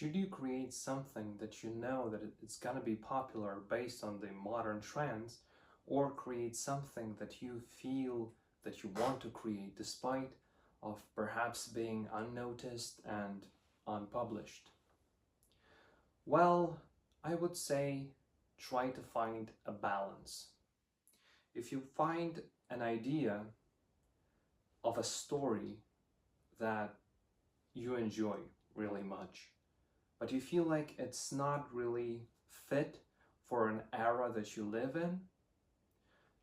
should you create something that you know that it's gonna be popular based on the modern trends, or create something that you feel that you want to create despite of perhaps being unnoticed and unpublished? Well, I would say try to find a balance. If you find an idea of a story that you enjoy really much, but you feel like it's not really fit for an era that you live in,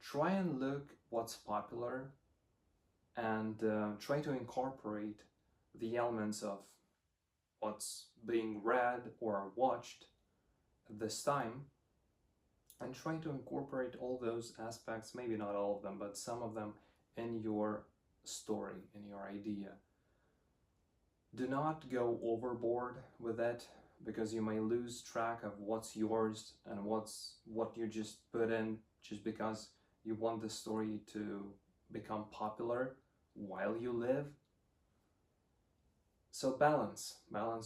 try and look what's popular and try to incorporate the elements of what's being read or watched at this time, and try to incorporate all those aspects, maybe not all of them, but some of them, in your story, in your idea. Do not go overboard with it, because you may lose track of what's yours and what you just put in just because you want the story to become popular while you live. So balance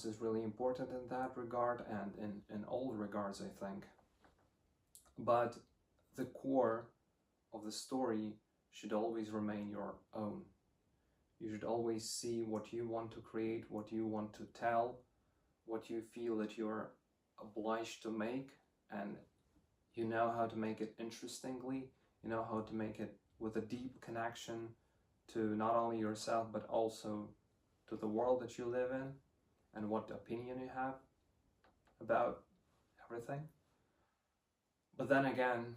is really important in that regard, and in all regards, I think. But the core of the story should always remain your own. You should always see what you want to create, what you want to tell, what you feel that you're obliged to make, and you know how to make it interestingly, you know how to make it with a deep connection to not only yourself but also to the world that you live in and what opinion you have about everything. But then again,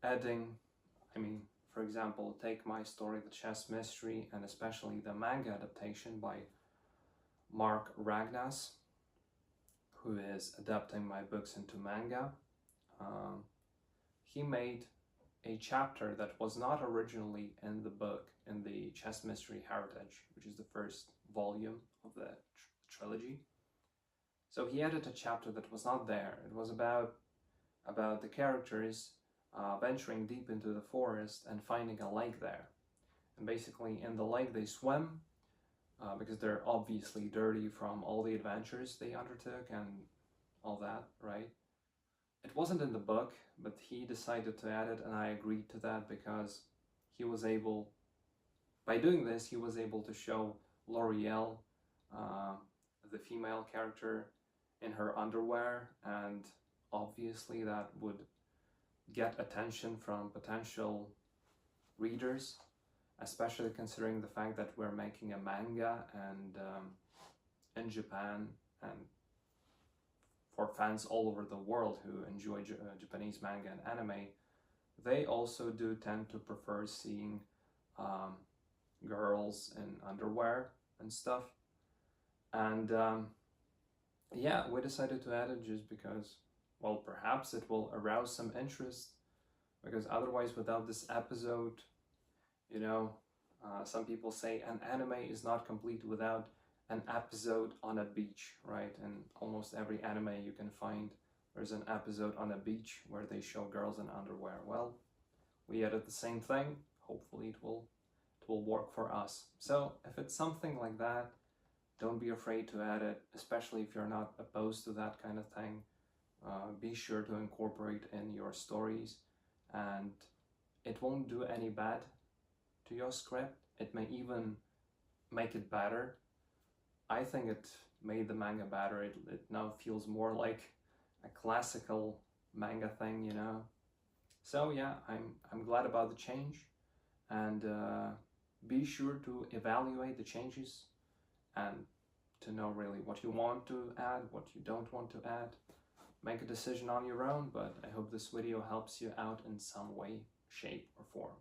adding, for example, take my story, The Chess Mystery, and especially the manga adaptation by Mark Ragnas, who is adapting my books into manga. He made a chapter that was not originally in the book, in the Chess Mystery Heritage, which is the first volume of the trilogy. So he added a chapter that was not there. It was about the characters venturing deep into the forest and finding a lake there. And basically in the lake they swim, because they're obviously dirty from all the adventures they undertook and all that, right? It wasn't in the book, but he decided to add it, and I agreed to that because he was able, by doing this, he was able to show L'Oreal, the female character, in her underwear, and obviously that would get attention from potential readers, especially considering the fact that we're making a manga, and in Japan, and for fans all over the world who enjoy Japanese manga and anime, they also do tend to prefer seeing girls in underwear and stuff. And yeah, we decided to add it just because, well, perhaps it will arouse some interest, because otherwise without this episode, you know, some people say an anime is not complete without an episode on a beach, right? And almost every anime you can find, there's an episode on a beach where they show girls in underwear. Well, we added the same thing. Hopefully it will work for us. So if it's something like that, don't be afraid to add it, especially if you're not opposed to that kind of thing. Be sure to incorporate in your stories, and it won't do any bad to your script. It may even make it better. I think it made the manga better. It now feels more like a classical manga thing, you know. So yeah, I'm glad about the change, and be sure to evaluate the changes and to know really what you want to add, what you don't want to add. Make a decision on your own, but I hope this video helps you out in some way, shape, or form.